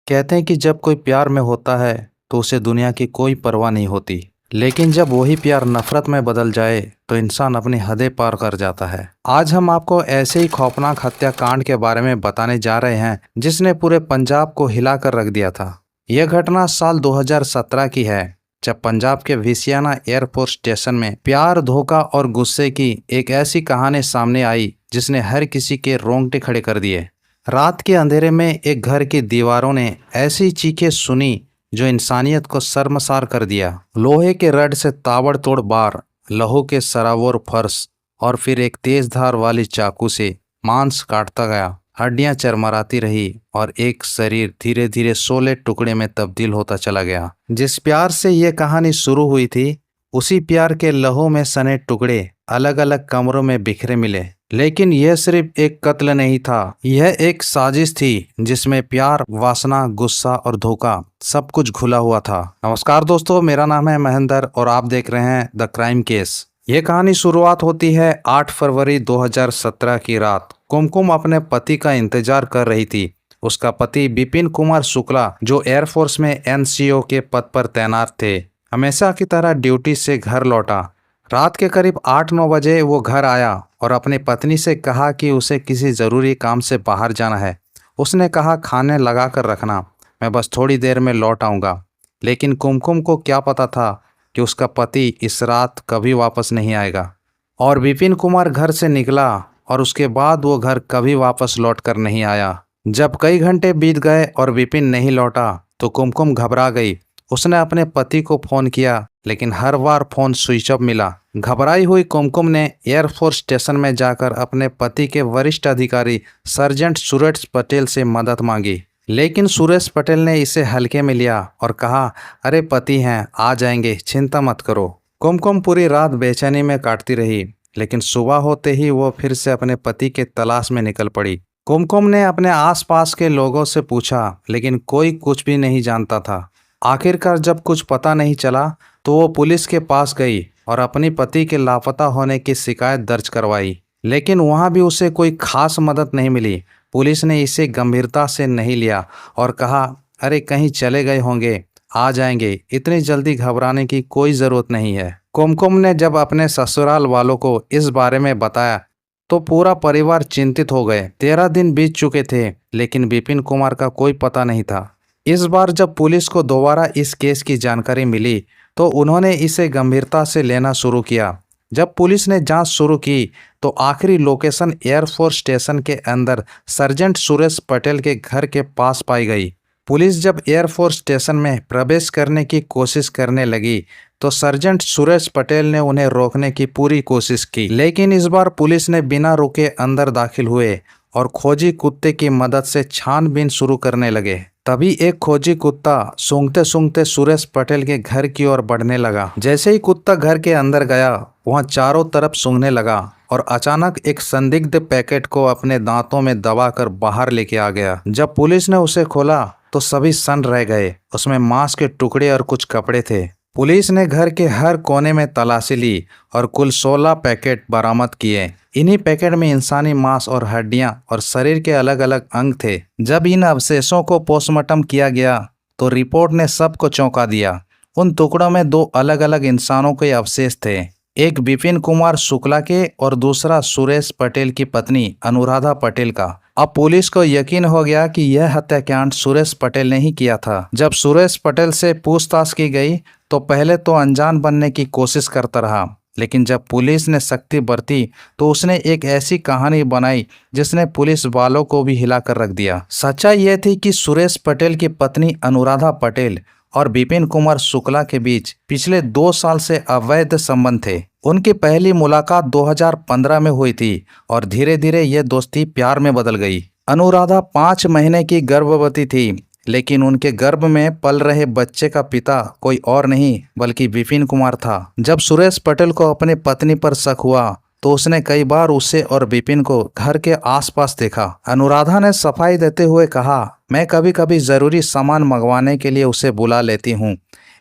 कहते हैं कि जब कोई प्यार में होता है तो उसे दुनिया की कोई परवाह नहीं होती। लेकिन जब वही प्यार नफरत में बदल जाए तो इंसान अपनी हदें पार कर जाता है। आज हम आपको ऐसे ही खौफनाक हत्याकांड के बारे में बताने जा रहे हैं जिसने पूरे पंजाब को हिलाकर रख दिया था। यह घटना साल 2017 की है, जब पंजाब के विसियाना एयरफोर्स स्टेशन में प्यार, धोखा और गुस्से की एक ऐसी कहानी सामने आई जिसने हर किसी के रोंगटे खड़े कर दिए। रात के अंधेरे में एक घर की दीवारों ने ऐसी चीखें सुनी जो इंसानियत को शर्मसार कर दिया। लोहे के रड से ताबड़तोड़ बार, लहू के सराबोर फर्श और फिर एक तेज धार वाली चाकू से मांस काटता गया। हड्डियां चरमराती रही और एक शरीर धीरे धीरे 16 टुकड़े में तब्दील होता चला गया। जिस प्यार से यह कहानी शुरू हुई थी, उसी प्यार के लहू में सने टुकड़े अलग अलग कमरों में बिखरे मिले। लेकिन यह सिर्फ एक कत्ल नहीं था, यह एक साजिश थी जिसमें प्यार, वासना, गुस्सा और धोखा सब कुछ घुला हुआ था। नमस्कार दोस्तों, मेरा नाम है महेंद्र और आप देख रहे हैं द क्राइम केस। यह कहानी शुरुआत होती है 8 फरवरी 2017 की रात। कुमकुम अपने पति का इंतजार कर रही थी। उसका पति विपिन कुमार शुक्ला, जो एयरफोर्स में एनसीओ के पद पर तैनात थे, हमेशा की तरह ड्यूटी से घर लौटा। रात के करीब 8-9 बजे वो घर आया और अपनी पत्नी से कहा कि उसे किसी ज़रूरी काम से बाहर जाना है। उसने कहा, खाने लगा कर रखना, मैं बस थोड़ी देर में लौट आऊँगा। लेकिन कुमकुम को क्या पता था कि उसका पति इस रात कभी वापस नहीं आएगा। और विपिन कुमार घर से निकला और उसके बाद वो घर कभी वापस लौट कर नहीं आया। जब कई घंटे बीत गए और विपिन नहीं लौटा तो कुमकुम घबरा गई। उसने अपने पति को फ़ोन किया, लेकिन हर बार फ़ोन स्विच ऑफ मिला। घबराई हुई कुमकुम ने एयरफोर्स स्टेशन में जाकर अपने पति के वरिष्ठ अधिकारी सर्जेंट सुरेश पटेल से मदद मांगी। लेकिन सुरेश पटेल ने इसे हल्के में लिया और कहा, अरे पति हैं, आ जाएंगे, चिंता मत करो। कुमकुम पूरी रात बेचैनी में काटती रही, लेकिन सुबह होते ही वो फिर से अपने पति के तलाश में निकल पड़ी। कुमकुम ने अपने आसपास के लोगों से पूछा, लेकिन कोई कुछ भी नहीं जानता था। आखिरकार जब कुछ पता नहीं चला तो वो पुलिस के पास गई और अपनी पति के लापता होने की शिकायत दर्ज करवाई। लेकिन वहाँ भी उसे कोई खास मदद नहीं मिली। पुलिस ने इसे गंभीरता से नहीं लिया और कहा, अरे कहीं चले गए होंगे, आ जाएंगे, इतनी जल्दी घबराने की कोई ज़रूरत नहीं है। कुमकुम ने जब अपने ससुराल वालों को इस बारे में बताया तो पूरा परिवार चिंतित हो गए। 13 दिन बीत चुके थे, लेकिन विपिन कुमार का कोई पता नहीं था। इस बार जब पुलिस को दोबारा इस केस की जानकारी मिली तो उन्होंने इसे गंभीरता से लेना शुरू किया। जब पुलिस ने जांच शुरू की तो आखिरी लोकेशन एयरफोर्स स्टेशन के अंदर सर्जेंट सुरेश पटेल के घर के पास पाई गई। पुलिस जब एयरफोर्स स्टेशन में प्रवेश करने की कोशिश करने लगी तो सर्जेंट सुरेश पटेल ने उन्हें रोकने की पूरी कोशिश की, लेकिन इस बार पुलिस ने बिना रुके अंदर दाखिल हुए और खोजी कुत्ते की मदद से छानबीन शुरू करने लगे। तभी एक खोजी कुत्ता सूंघते सूंघते सुरेश पटेल के घर की ओर बढ़ने लगा। जैसे ही कुत्ता घर के अंदर गया, वहां चारों तरफ सूंघने लगा और अचानक एक संदिग्ध पैकेट को अपने दांतों में दबाकर बाहर लेके आ गया। जब पुलिस ने उसे खोला तो सभी सन्न रह गए। उसमें मांस के टुकड़े और कुछ कपड़े थे। पुलिस ने घर के हर कोने में तलाशी ली और कुल 16 पैकेट बरामद किए। इन्हीं पैकेट में इंसानी मांस और हड्डियां और शरीर के अलग अलग अंग थे। जब इन अवशेषों को पोस्टमार्टम किया गया तो रिपोर्ट ने सबको चौंका दिया। उन टुकड़ों में 2 अलग अलग इंसानों के अवशेष थे, एक विपिन कुमार शुक्ला के और दूसरा सुरेश पटेल की पत्नी अनुराधा पटेल का। अब पुलिस को यकीन हो गया कि यह हत्याकांड सुरेश पटेल ने ही किया था। जब सुरेश पटेल से पूछताछ की गई तो पहले तो अनजान बनने की कोशिश करता रहा, लेकिन जब पुलिस ने सख्ती बरती तो उसने एक ऐसी कहानी बनाई जिसने पुलिस वालों को भी हिलाकर रख दिया। सच्चाई यह थी कि सुरेश पटेल की पत्नी अनुराधा पटेल और विपिन कुमार शुक्ला के बीच पिछले 2 साल से अवैध संबंध थे। उनकी पहली मुलाकात 2015 में हुई थी और धीरे धीरे यह दोस्ती प्यार में बदल गई। अनुराधा 5 महीने की गर्भवती थी, लेकिन उनके गर्भ में पल रहे बच्चे का पिता कोई और नहीं बल्कि विपिन कुमार था। जब सुरेश पटेल को अपनी पत्नी पर शक हुआ तो उसने कई बार उसे और विपिन को घर के आसपास देखा। अनुराधा ने सफाई देते हुए कहा, मैं कभी कभी ज़रूरी सामान मंगवाने के लिए उसे बुला लेती हूँ,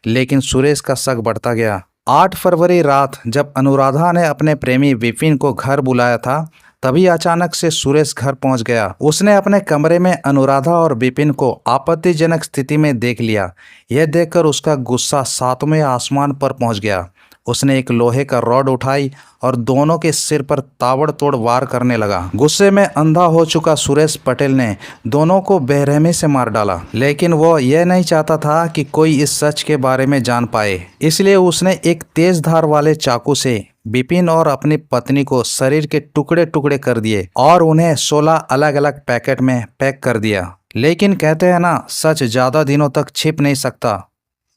लेकिन सुरेश का शक बढ़ता गया। 8 फरवरी रात जब अनुराधा ने अपने प्रेमी विपिन को घर बुलाया था तभी अचानक से सुरेश घर पहुंच गया। उसने अपने कमरे में अनुराधा और विपिन को आपत्तिजनक स्थिति में देख लिया। यह देखकर उसका गुस्सा सातवें आसमान पर पहुंच गया। उसने एक लोहे का रॉड उठाई और दोनों के सिर पर ताबड़तोड़ वार करने लगा। गुस्से में अंधा हो चुका सुरेश पटेल ने दोनों को बेरहमी से मार डाला, लेकिन वो यह नहीं चाहता था कि कोई इस सच के बारे में जान पाए। इसलिए उसने एक तेज धार वाले चाकू से विपिन और अपनी पत्नी को शरीर के टुकड़े टुकड़े कर दिए और उन्हें 16 अलग अलग पैकेट में पैक कर दिया। लेकिन कहते हैं ना, सच ज्यादा दिनों तक छिप नहीं सकता।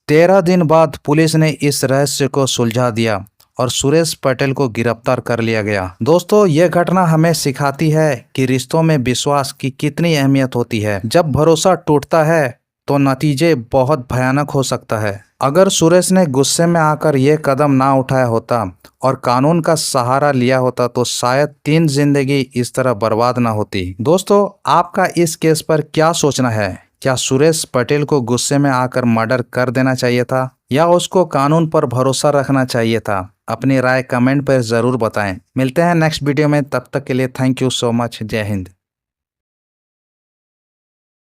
13 दिन बाद पुलिस ने इस रहस्य को सुलझा दिया और सुरेश पटेल को गिरफ्तार कर लिया गया। दोस्तों, यह घटना हमें सिखाती है कि रिश्तों में विश्वास की कितनी अहमियत होती है। जब भरोसा टूटता है तो नतीजे बहुत भयानक हो सकता है। अगर सुरेश ने गुस्से में आकर यह कदम ना उठाया होता और कानून का सहारा लिया होता तो शायद 3 जिंदगी इस तरह बर्बाद ना होती। दोस्तों, आपका इस केस पर क्या सोचना है? क्या सुरेश पटेल को गुस्से में आकर मर्डर कर देना चाहिए था या उसको कानून पर भरोसा रखना चाहिए था? अपनी राय कमेंट पर जरूर बताएं। मिलते हैं नेक्स्ट वीडियो में, तब तक के लिए थैंक यू सो मच। जय हिंद।